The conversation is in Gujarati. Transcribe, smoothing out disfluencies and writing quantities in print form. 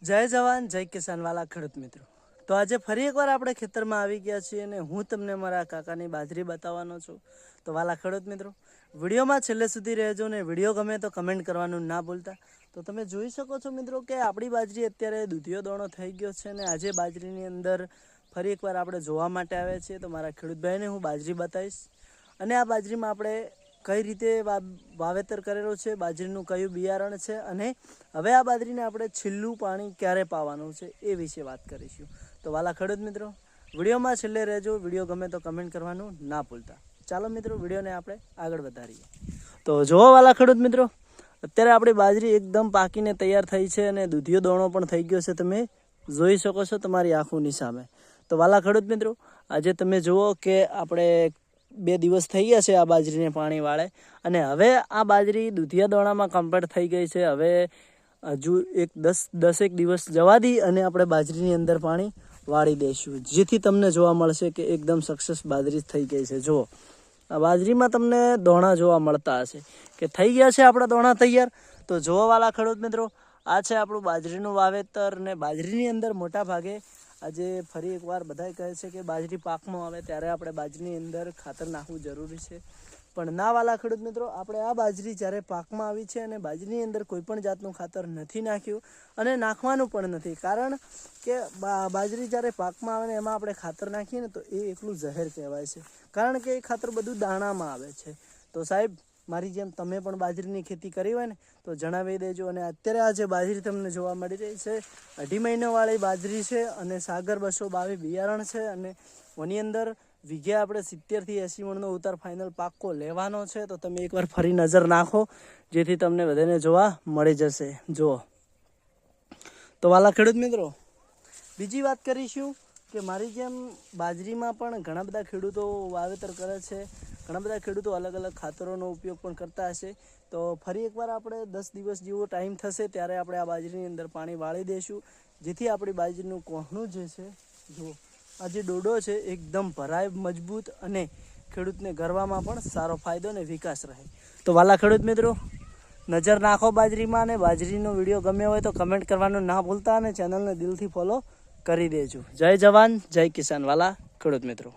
જય જવાન જય કિસાન વાલા ખેડૂત મિત્રો, તો આજે ફરી એકવાર આપણે ખેતરમાં આવી ગયા છીએ અને હું તમને મારા કાકાની બાજરી બતાવવાનો છું. તો વાલા ખેડૂત મિત્રો, વિડીયોમાં છેલ્લે સુધી રહેજો ને વિડીયો ગમે તો કમેન્ટ કરવાનું ના ભૂલતા. તો તમે જોઈ શકો છો મિત્રો કે આપણી બાજરી અત્યારે દૂધિયો દાણો થઈ ગયો છે અને આજે બાજરીની અંદર ફરી એકવાર આપણે જોવા માટે આવ્યા છીએ. તો મારા ખેડૂત ભાઈને હું બાજરી બતાવીશ અને આ બાજરીમાં આપણે કઈ રીતે વાવેતર કરેલો છે, બાજરીનું કયું બિયારણ છે અને હવે આ બાજરીને આપણે છેલ્લું પાણી ક્યારે પાવાનું છે એ વિશે વાત કરીશું. તો વાલા ખેડૂત મિત્રો, વિડીયોમાં છેલ્લે રહેજો, વિડીયો ગમે તો કમેન્ટ કરવાનું ના ભૂલતા. ચાલો મિત્રો, વિડીયોને આપણે આગળ વધારીએ. તો જોવો વાલા ખેડૂત મિત્રો, અત્યારે આપણી બાજરી એકદમ પાકીને તૈયાર થઈ છે અને દૂધિયો દાણો પણ થઈ ગયો છે. તમે જોઈ શકો છો તમારી આંખોની સામે. તો વાલા ખેડૂત મિત્રો, આજે તમે જુઓ કે આપણે 2 દિવસ થઈ ગયા છે આ બાજરીને પાણી વાળે અને હવે આ બાજરી દૂધિયા દાણામાં કમ્પ્લીટ થઈ ગઈ છે. હવે હજુ 10 દિવસ જવા દી અને આપણે બાજરીની અંદર પાણી વાળી દઈશું, જેથી તમને જોવા મળશે કે એકદમ સક્સેસ બાજરી થઈ ગઈ છે. જુઓ, આ બાજરીમાં તમને દાણા જોવા મળતા હશે કે થઈ ગયા છે આપણા દાણા તૈયાર. તો જોવા વાલા ખેડૂત મિત્રો, આ છે આપણું બાજરીનું વાવેતર અને બાજરીની અંદર મોટા ભાગે આજે ફરી એકવાર બધા કહે છે કે બાજરી પાકમાં આવે ત્યારે આપણે બાજરીની અંદર ખાતર નાખવું જરૂરી છે, પણ ના વાલા ખેડૂત મિત્રો, આપણે આ બાજરી જ્યારે પાકમાં આવી છે અને બાજરીની અંદર કોઈ પણ જાતનું ખાતર નથી નાખ્યું અને નાખવાનું પણ નથી. કારણ કે બાજરી જ્યારે પાકમાં આવે ને એમાં આપણે ખાતર નાખીએ ને તો એ એકલું ઝહેર કહેવાય છે, કારણ કે એ ખાતર બધું દાણામાં આવે છે. તો સાહેબ, મારી જેમ તમે પણ બાજરીની ખેતી કરી હોય ને તો જણાવી દેજો. અને અત્યારે આ જે બાજરી તમને જોવા મળી રહી છે 2.5 મહિનાવાળી બાજરી છે અને સાગર 222 બિયારણ છે અને એની અંદર વીઘે આપણે 70 થી 80 મણનો ઉતાર ફાઇનલ પાકો લેવાનો છે. તો તમે એકવાર ફરી નજર નાખો, જેથી તમને બધાને જોવા મળી જશે. જુઓ, તો વાલા ખેડૂત મિત્રો, બીજી વાત કરીશું કે મારી જેમ બાજરીમાં પણ ઘણા બધા ખેડૂતો વાવેતર કરે છે, ઘણા બધા ખેડૂતો અલગ અલગ ખાતરોનો ઉપયોગ પણ કરતા હશે. તો ફરી એકવાર આપણે 10 દિવસ જેવો ટાઈમ થશે ત્યારે આપણે આ બાજરીની અંદર પાણી વાળી દઈશું, જેથી આપણી બાજરીનું કોહણું જે છે, જુઓ આ જે ડોડો છે એકદમ ભરાય, મજબૂત અને ખેડૂતને ગરવામાં પણ સારો ફાયદો અને વિકાસ રહે. તો વાલા ખેડૂત મિત્રો, નજર નાખો બાજરીમાં અને બાજરીનો વિડીયો ગમ્યો હોય તો કમેન્ટ કરવાનું ના ભૂલતા અને ચેનલને દિલથી ફોલો કરી દેજો. જય જવાન જય કિસાન વાલા ખેડૂત મિત્રો.